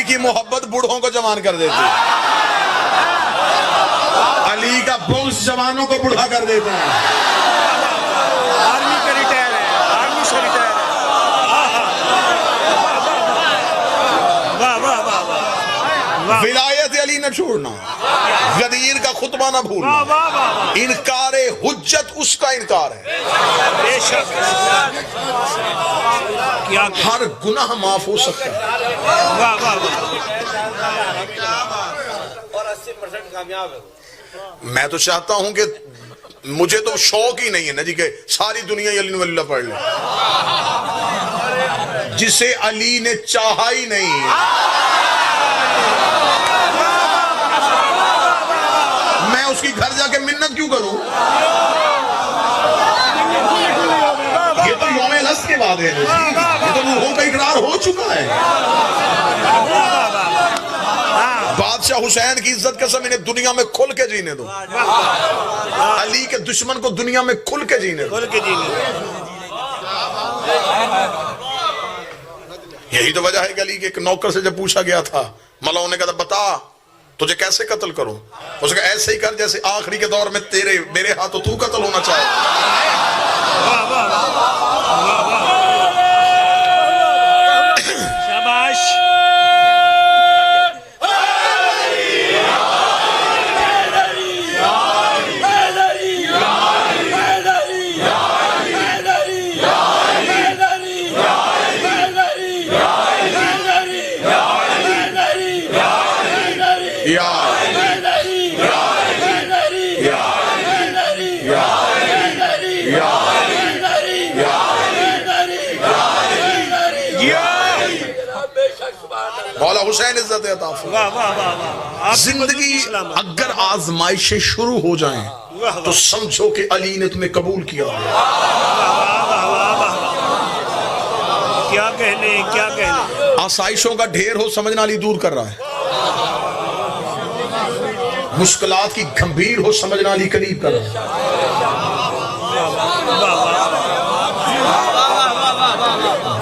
کی محبت بوڑھوں کو جوان کر دیتی ہے، علی کا بغض جوانوں کو بوڑھا کر دیتا ہے۔ آرمی کا ریٹائر ہے، آرمی سے ریٹائر ہے۔ واہ واہ واہ واہ، ولایت علی نہ چھوڑنا، غدیر کا خطبہ نہ بھولنا، واہ واہ واہ، انکار حجت اس کا انکار ہے۔ بے شک کیا کہ ہر گناہ معاف ہو سکتا ہے۔ واہ واہ واہ، میں تو چاہتا ہوں کہ مجھے تو شوق ہی نہیں ہے نا جی کہ ساری دنیا علی ولی اللہ پڑھ لے، جسے علی نے چاہا ہی نہیں۔ میں اس کی گھر جا کے منت کیوں کروں؟ یہ تو یوم الحسن کے بعد ہے، یہ تو روحوں کا اقرار ہو چکا ہے۔ بادشاہ حسین کی عزت قسم انہیں دنیا میں کھل کے جینے دو، علی کے دشمن کو دنیا میں کھل کے جینے دو۔ کھول کے جی لیں۔ یہی تو وجہ ہے کہ علی کے ایک نوکر سے جب پوچھا گیا تھا، ملاؤں نے کہا بتا تجھے کیسے قتل کروں؟ اس نے کہا ایسے ہی کر جیسے آخری کے دور میں میرے ہاتھوں تو قتل ہونا چاہے۔ واہ واہ واہ، شاباش۔ مولا حسین عزت عطا فرمائے۔ واہ واہ واہ واہ، زندگی اگر آزمائشیں شروع ہو جائیں تو سمجھو کہ علی نے تمہیں قبول کیا۔ کیا کہنے کیا کہنے۔ آسائشوں کا ڈھیر ہو سمجھنا علی دور کر رہا ہے، مشکلات کی گھمبیر ہو سمجھنا علی قریب کر رہا ہے۔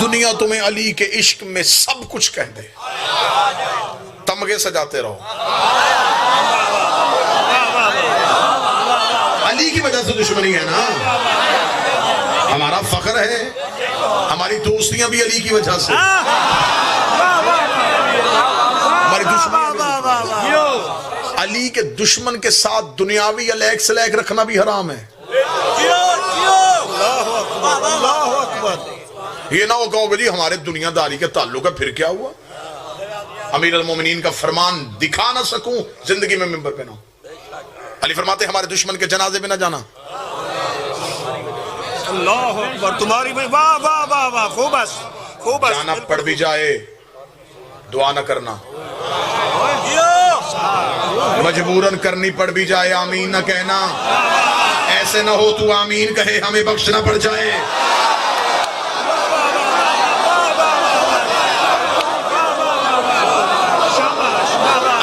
دنیا تمہیں علی کے عشق میں سب کچھ کہہ دے، تمغے سجاتے رہو، علی کی وجہ سے دشمنی ہے نا، ہمارا فخر ہے، ہماری دوستیاں بھی علی کی وجہ سے، ہماری دشمنی علی کے دشمن کے ساتھ دنیاوی الیک سلیک رکھنا بھی حرام ہے۔ اللہ اکبر۔ یہ نہ ہو کہو گے جی ہمارے دنیا داری کے تعلق ہے، پھر کیا ہوا؟ امیر المومنین کا فرمان دکھا نہ سکوں زندگی میں منبر پہ نہ ہوں۔ علی فرماتے ہمارے دشمن کے جنازے پہ نہ جانا۔ اللہ اکبر، تمہاری میں واہ واہ واہ واہ، خوبص خوبص۔ جانا پڑ بھی جائے دعا نہ کرنا، مجبوراً کرنی پڑ بھی جائے آمین نہ کہنا، ایسے نہ ہو تو آمین کہے ہمیں بخشنا پڑ جائے۔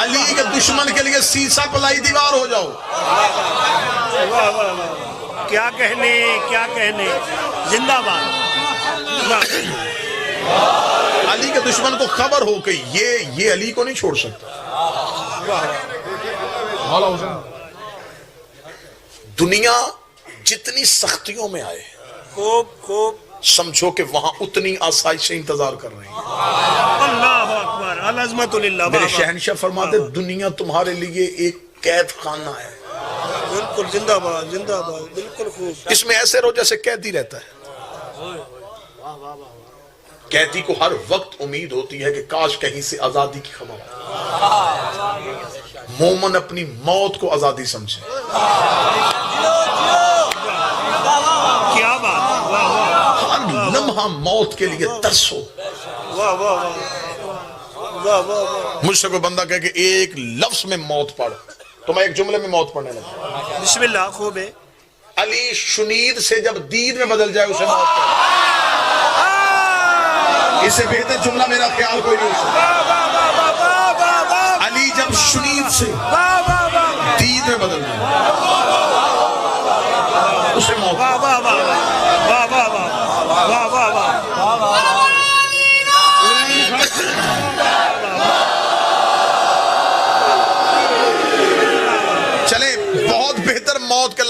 علی کے دشمن کے لیے سیسا پلائی دیوار ہو جاؤ۔ کیا کہنے کیا کہنے، زندہ باد۔ علی کے دشمن کو خبر ہو کہ یہ علی کو نہیں چھوڑ سکتا۔ دنیا جتنی سختیوں میں آئے خوب خوب، سمجھو کہ وہاں اتنی آسائشیں انتظار کر رہی ہیں۔ اللہ اکبر، العظمت للہ۔ میرے شہنشاہ فرماتے دنیا تمہارے لیے ایک قید خانہ ہے، بالکل زندہ باد زندہ باد، بالکل خوب۔ اس میں ایسے رہو جیسے قیدی رہتا ہے۔ قیدی کو ہر وقت امید ہوتی ہے کہ کاش کہیں سے آزادی کی خبر ہو۔ مومن اپنی موت کو آزادی سمجھے۔ کیا بات، واہ واہ ہر لمحہ موت کے لیے ترسو۔ واہ واہ واہ واہ۔ مجھ سے کوئی بندہ کہے کہ ایک لفظ میں موت پڑھ تو میں ایک جملے میں موت پڑھنے لگا۔ بسم اللہ، خوب ہے۔ علی شنید سے جب دید میں بدل جائے اسے موت پڑھ، اس سے بہتر جملہ میرا خیال کوئی نہیں ہو سکتا۔ علی جب شنید سے دید میں بدل جائے اسے موت پڑھ۔ واہ واہ واہ واہ واہ واہ واہ واہ واہ۔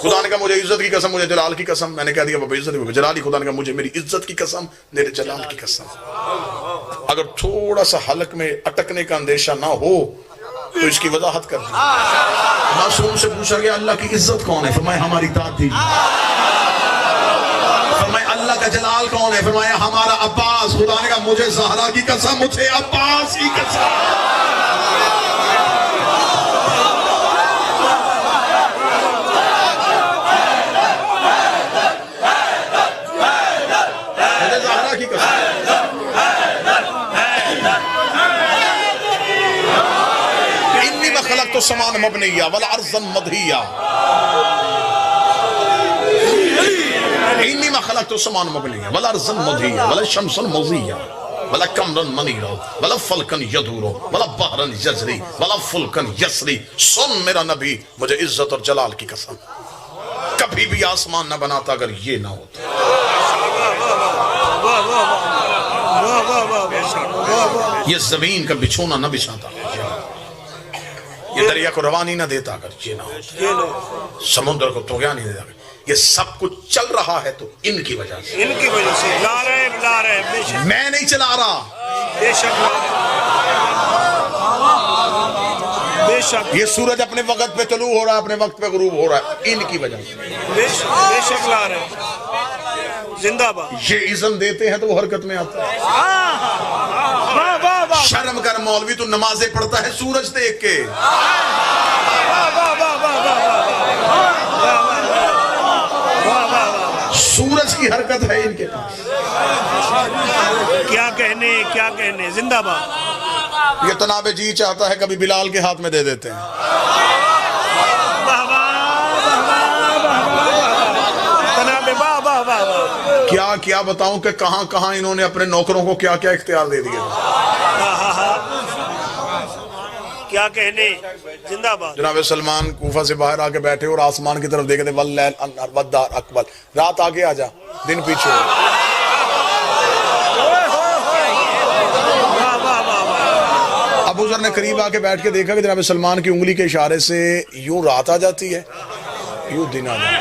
خدا نے کہا مجھے عزت کی قسم، مجھے جلال کی قسم. میں نے کہہ دیا بابا عزت کی جلالی. خدا نے کہا مجھے میری عزت کی قسم، میرے جلال کی قسم. اگر تھوڑا سا حلق میں اٹکنے کا اندیشہ نہ ہو تو اس کی وضاحت کر دی. معصوم سے پوچھا گیا اللہ کی عزت کون ہے؟ فرمایا ہماری دادی. فرمایا اللہ کا جلال کون ہے؟ فرمایا ہمارا عباس. خدا نے کہا مجھے زہرا کی قسم، مجھے عباس کی قسم. خلقت السماء مبنیہ والارض مدحیہ. انی ما خلقت السماء مبنیہ والارض مدحیہ والشمس مضیہ ولا قمرا منیرا ولا فلکا یدور ولا بحرا یجری ولا فلکا یسری. سن میرا نبی، مجھے عزت اور جلال کی قسم کبھی بھی آسمان نہ بناتا اگر یہ نہ ہوتا. یہ زمین کا بچھونا نہ بچھاتا، یہ دریا کو روانی نہ دیتا اگر یہ نہ ہوتا، سمندر کو طغیان نہیں دیتا. یہ سب کچھ چل رہا ہے تو ان کی وجہ سے، ان کی وجہ سے. لا رہے بے شک، میں نہیں چلا رہا. بے شک بے شک. یہ سورج اپنے وقت پہ طلوع ہو رہا ہے، اپنے وقت پہ غروب ہو رہا ہے، ان کی وجہ سے. بے شک لا رہے. زندہ باد. یہ اذن دیتے ہیں تو وہ حرکت میں آتا ہے. شرم کر مولوی، تو نمازیں پڑھتا ہے سورج دیکھ کے. سورج کی حرکت ہے ان کے پاس. کیا کہنے. زندہ باد. یہ تناب جی چاہتا ہے کبھی بلال کے ہاتھ میں دے دیتے ہیں. کیا بتاؤں کہ کہاں کہاں انہوں نے اپنے نوکروں کو کیا کیا اختیار دے دیے. کیا کہنے. زندہ باد. جناب سلمان کوفہ سے باہر آ کے بیٹھے اور آسمان کی طرف دیکھتے، واللیل انہار والدار اقبل. رات آگے آ جا، دن پیچھے. ابو ذر نے قریب آ کے بیٹھ کے دیکھا کہ جناب سلمان کی انگلی کے اشارے سے یوں رات آ جاتی ہے، یوں دن آ جاتا ہے.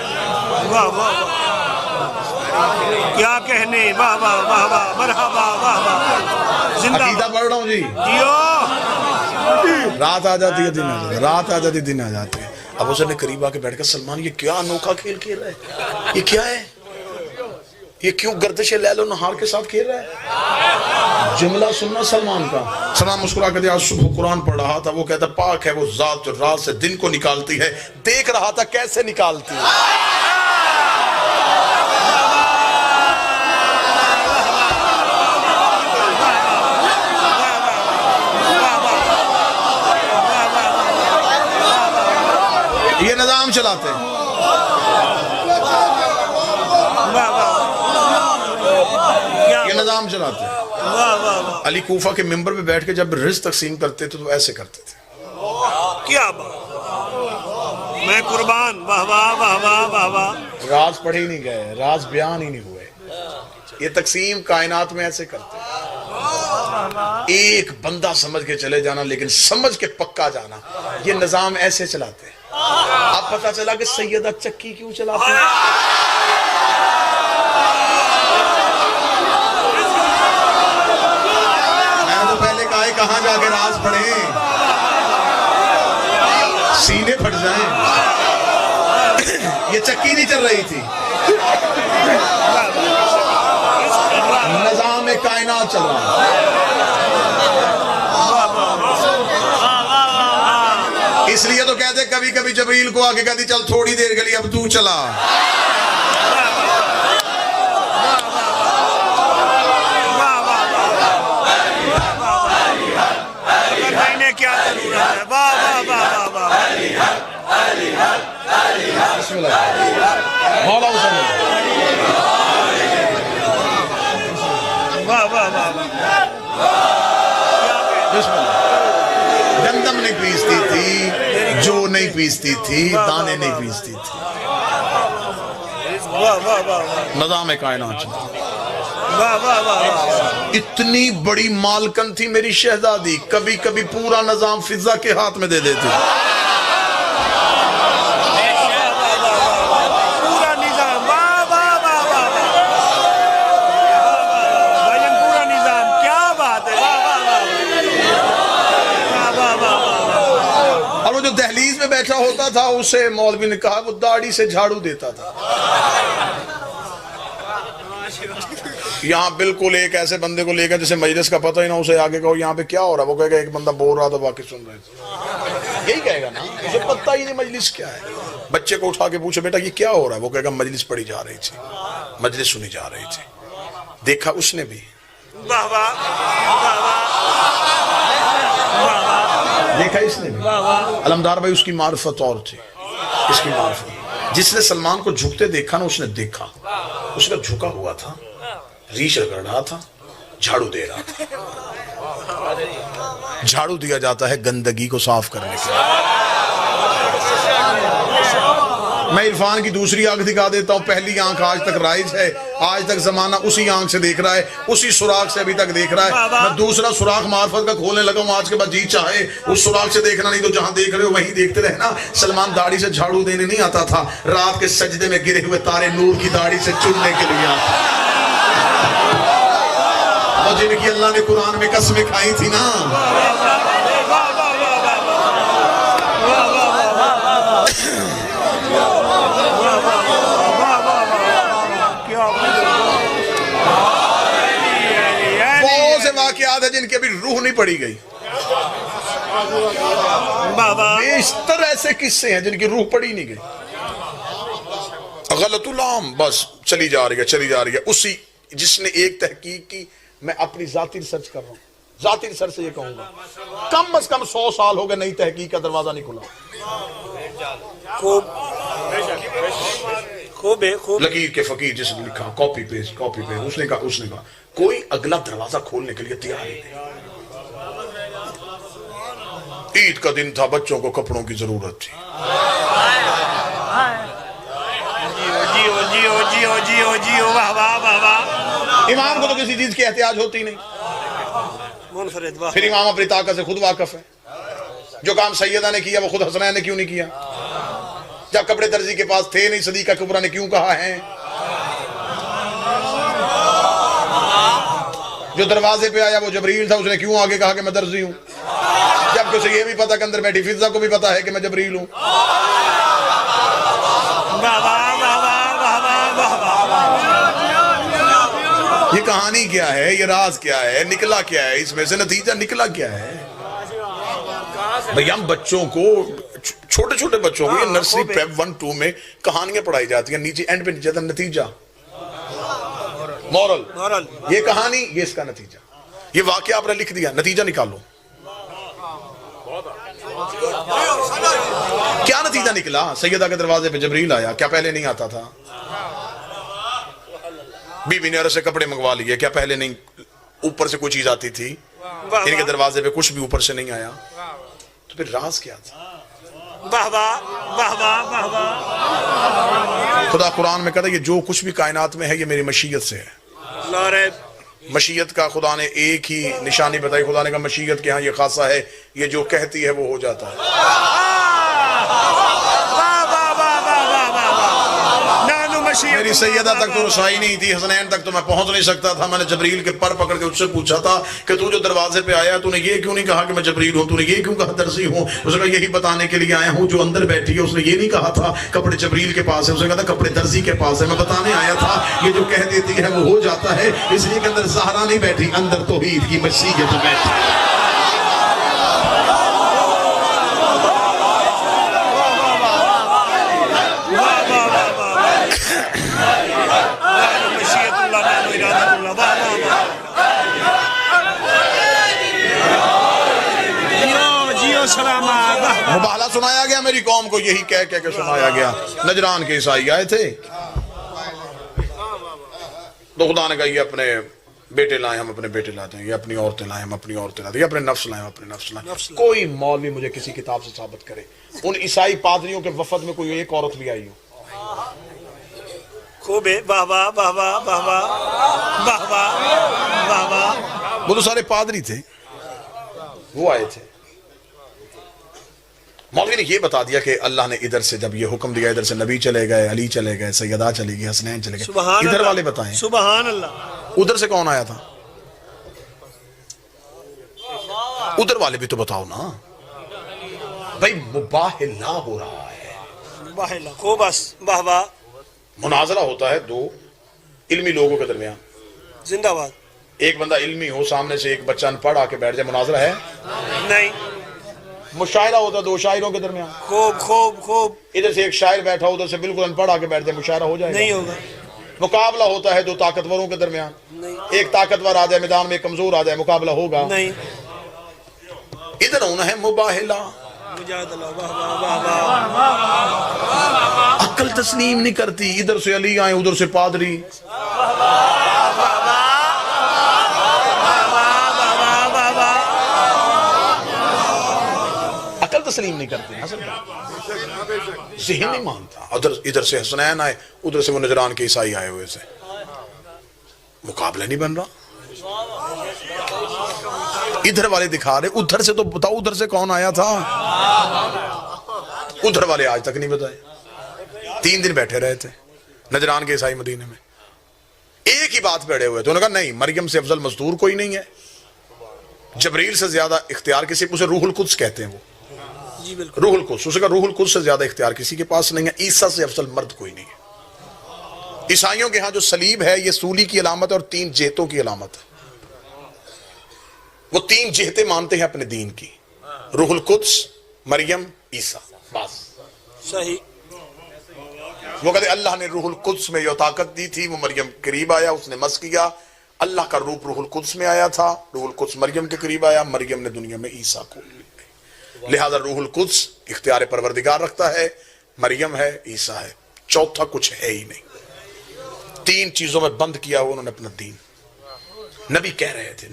کیا کہنے. واہ واہ واہ واہ مرحبا واہ واہ. زندہ عقیدہ پڑھ رہا ہوں جی. رات آ جاتی ہے، دن آ جاتا ہے، رات آ جاتی ہے، دن آ جاتے ہیں. ابو ذر نے قریب آ کے بیٹھ کر، سلمان یہ کیا انوکھا کھیل کھیل رہا ہے؟ یہ کیا ہے؟ یہ کیوں گردش لیل و نہار کے ساتھ کھیل رہا ہے؟ جملہ سننا سلمان کا. سلمان مسکرا کے آج صبح قرآن پڑھ رہا تھا. وہ کہتا پاک ہے وہ ذات جو رات سے دن کو نکالتی ہے. دیکھ رہا تھا کیسے نکالتی ہے. یہ نظام چلاتے ہیں. یہ نظام چلاتے ہیں. علی کوفہ کے ممبر پہ بیٹھ کے جب رزق تقسیم کرتے تھے تو ایسے کرتے تھے. کیا بات. میں قربان. واہ واہ واہ واہ واہ واہ. راز پڑھے ہی نہیں گئے، راز بیان ہی نہیں ہوئے. یہ تقسیم کائنات میں ایسے کرتے ہیں. ایک بندہ سمجھ کے چلے جانا لیکن سمجھ کے پکا جانا. یہ نظام ایسے چلاتے ہیں. اب پتہ چلا کہ سیدہ چکی کیوں چلاتے ہیں. میں نے تو پہلے کہا ہے کہاں جا کے راز پڑھیں، سینے پھٹ جائیں. یہ چکی نہیں چل رہی تھی، نظام کائنات چل رہا ہے. اس لیے تو کہتے کبھی کبھی جبریل کو آگے کہتی چل تھوڑی دیر کے لیے اب تو چلا. بسم اللہ. مولا حسین بسم اللہ. گندم نہیں پیستی تھی، جو نہیں پیستی تھی، دانے نہیں پیستی تھی. نظام کائنات. اتنی بڑی مالکن تھی میری شہزادی، کبھی کبھی پورا نظام فضا کے ہاتھ میں دے دیتی. بیٹھا ہوتا تھا اسے مولوی نے کہا وہ داڑھی سے جھاڑو دیتا تھا. یہاں بالکل ایک ایسے بندے کو لے کر جسے مجلس کا پتہ ہی نہ, اسے آگے کہو یہاں پہ کیا ہو رہا ہے, وہ کہے گا ایک بندہ بول رہا تھا باقی سن رہے تھے. یہی کہے گا نا, اسے پتہ ہی نہیں مجلس کیا ہے. بچے کو اٹھا کے پوچھو بیٹا یہ کیا ہو رہا ہے, وہ کہے گا مجلس پڑھی جا رہی تھی, مجلس سنی جا رہی تھی. دیکھا اس نے بھی, دیکھا اس نے بھی. علمدار بھائی اس کی معرفت اور تھی, اس کی معرفت. جس نے سلمان کو جھکتے دیکھا نا, اس نے دیکھا اس کا جھکا ہوا تھا, ریش رگڑ رہا تھا, جھاڑو دے رہا تھا. جھاڑو دیا جاتا ہے گندگی کو صاف کرنے کے لیے. میں عرفان کی دوسری آنکھ دکھا دیتا ہوں. پہلی آنکھ آج تک رائج ہے, آج تک زمانہ اسی آنکھ سے دیکھ رہا ہے, اسی سوراخ سے ابھی تک دیکھ رہا ہے. میں دوسرا سوراخ معرفت کا کھولنے لگا ہوں آج کے بعد, جی چاہے اس سوراخ سے دیکھنا, نہیں تو جہاں دیکھ رہے ہو وہیں دیکھتے رہنا. سلمان داڑھی سے جھاڑو دینے نہیں آتا تھا, رات کے سجدے میں گرے ہوئے تارے نور کی داڑھی سے چننے کے لیے آتا. اور جن کی اللہ نے قرآن میں قسمیں کھائی تھی نا, بہت سے واقعات ہیں جن کی ابھی روح نہیں پڑی گئی. بیشتر ایسے قصے ہیں جن کی روح پڑی نہیں گئی. غلط العام بس چلی جا رہی ہے, چلی جا رہی ہے. اسی جس نے ایک تحقیق کی, میں اپنی ذاتی ریسرچ کر رہا ہوں, ذاتی ریسرچ سے یہ کہوں گا کم از کم 100 سال ہو گئے نئی تحقیق کا دروازہ نہیں کھلا. لکیر کے فقیر جس نے لکھا, کاپی پیسٹ کاپی پیسٹ, اس نے کہا کوئی اگلا دروازہ کھولنے کے لیے تیار ہی نہیں. عید کا دن تھا, بچوں کو کپڑوں کی ضرورت تھی. امام کو تو کسی چیز کی احتیاج ہوتی نہیں, پھر امام اپنی طاقت سے خود واقف ہے. جو کام سیدہ نے کیا وہ خود حسنین نے کیوں نہیں کیا؟ جب کپڑے درزی کے پاس تھے نہیں, صدیقہ کبریٰ نے کیوں کہا ہے؟ جو دروازے پہ آیا وہ جبریل تھا, اس نے کیوں آگے کہا کہ میں درزی ہوں؟ جب کہ اسے یہ بھی پتا کہ اندر بیٹھی فضہ کو بھی پتا ہے کہ میں جبریل ہوں. یہ کہانی کیا ہے, یہ راز کیا ہے, نکلا کیا ہے, اس میں سے نتیجہ نکلا کیا ہے؟ بھئی ہم بچوں کو, چھوٹے چھوٹے بچوں کو, یہ نرسری پریپ 1-2 میں کہانیاں پڑھائی جاتی ہیں, نیچے اینڈ پہ نیچے تھا نتیجہ, مورل, یہ کہانی, یہ اس کا نتیجہ. یہ واقعہ آپ نے لکھ دیا, نتیجہ نکالو. کیا نتیجہ نکلا؟ سیدہ کے دروازے پہ جبریل آیا, کیا پہلے نہیں آتا تھا؟ بی بی نے عرض سے کپڑے منگوا لیے, کیا پہلے نہیں اوپر سے کوئی چیز آتی تھی؟ ان کے دروازے پہ کچھ بھی اوپر سے نہیں آیا. تو پھر راز کیا تھا؟ خدا قرآن میں کہتا ہے یہ جو کچھ بھی کائنات میں ہے یہ میری مشیت سے ہے. مشیت کا خدا نے ایک ہی نشانی بتائی. خدا نے کہا مشیت کے ہاں یہ خاصہ ہے, یہ جو کہتی ہے وہ ہو جاتا ہے. میری سیدہ تک تو رسائی نہیں تھی, حسنین تک تو میں پہنچ نہیں سکتا تھا. میں نے جبریل کے پر پکڑ کے اس سے پوچھا تھا کہ تو جو دروازے پہ آیا تو نے یہ کیوں نہیں کہا کہ میں جبریل ہوں, تو نے یہ کیوں کہا درزی ہوں؟ اس نے کہا یہی بتانے کے لیے آیا ہوں جو اندر بیٹھی ہے اس نے یہ نہیں کہا تھا کپڑے جبریل کے پاس ہے, اس نے کہا تھا کپڑے درزی کے پاس ہے. میں بتانے آیا تھا یہ جو کہہ دیتی ہے وہ ہو جاتا ہے, اس لیے کہ اندر زہرا نہیں بیٹھی, اندر توحید کی مسیحیت بیٹھی. مباہلہ سنایا گیا میری قوم کو, یہی کہہ کے سنایا گیا. نجران کے عیسائی آئے تھے تو خدا نے کہا یہ اپنے بیٹے لائیں ہم اپنے بیٹے لاتے ہیں, یہ اپنی عورتیں لائیں ہم اپنی عورتیں لاتے ہیں, یہ اپنے نفس لائیں ہم اپنے نفس لائیں. کوئی مولوی مجھے کسی کتاب سے ثابت کرے ان عیسائی پادریوں کے وفد میں کوئی ایک عورت بھی آئی ہو. خوب ہے, واہ واہ واہ واہ واہ واہ واہ واہ. وہ تو سارے پادری تھے, وہ آئے تھے. مولوی نے یہ بتا دیا کہ اللہ نے ادھر سے جب یہ حکم دیا ادھر سے نبی چلے گئے, علی چلے گئے, سیدہ چلی گئی, حسنین چلے گئے. ادھر والے بتائیں سبحان اللہ, ادھر سے کون آیا تھا؟ ادھر والے بھی تو بتاؤ نا. بھائی مباہلہ ہو رہا ہے. باہلا خوب بس واہ واہ مناظرہ ہوتا ہے دو علمی لوگوں کے درمیان. زندہ باد. ایک بندہ علمی ہو, سامنے سے ایک بچہ ان پڑھ آ کے بیٹھ جائے, مناظرہ ہے؟ نہیں. مشاعرہ ہوتا ہے دو شاعروں کے درمیان. خوب خوب خوب. ادھر سے ایک شاعر بیٹھا, ادھر سے بالکل ان پڑھ آ کے بیٹھ جائے, مشاعرہ ہو جائے گا؟ نہیں ہوگا. مقابلہ ہوتا ہے دو طاقتوروں کے درمیان. نہیں. ایک طاقتور آ جائے میدان میں, ایک کمزور آ جائے, مقابلہ ہوگا؟ نہیں. ادھر ہونا ہے مباہلہ. مجادلہ. واہ واہ واہ واہ. عقل تسلیم نہیں کرتی, ادھر سے علی آئے ادھر سے پادری. عقل تسلیم نہیں کرتی, اصل ذہن نہیں مانتا. ادھر سے حسنین آئے, ادھر سے وہ نجران کے عیسائی آئے ہوئے سے, مقابلہ نہیں بن رہا. ادھر والے دکھا رہے, ادھر سے تو بتاؤ ادھر سے کون آیا تھا. ادھر والے آج تک نہیں بتائے. 3 دن بیٹھے رہے تھے نجران کے عیسائی مدینے میں, ایک ہی بات پڑے ہوئے تھے. انہوں نے کہا نہیں, مریم سے افضل مزدور کوئی نہیں ہے, جبریل سے زیادہ اختیار کسی, اسے روح القدس کہتے ہیں. وہ جی بالکل روح القدس, اسے کہا روح القدس سے زیادہ اختیار کسی کے پاس نہیں ہے. عیسیٰ سے افضل مرد کوئی نہیں ہے. عیسائیوں کے ہاں جو صلیب ہے یہ سولی کی علامت ہے اور 3 جہتوں کی علامت ہے. وہ 3 جہتیں مانتے ہیں اپنے دین کی, روح القدس, مریم, عیسیٰ. بس صحیح. وہ کہتے اللہ نے روح القدس میں یہ طاقت دی تھی, وہ مریم قریب آیا, اس نے مس کیا. اللہ کا روح روح القدس میں آیا تھا, روح القدس مریم کے قریب آیا, مریم نے دنیا میں عیسیٰ کو. لہذا روح القدس اختیار پروردگار رکھتا ہے, مریم ہے, عیسیٰ ہے, چوتھا کچھ ہے ہی نہیں. 3 چیزوں میں بند کیا ہوا انہوں نے اپنا دین. نبی کہہ رہے تھے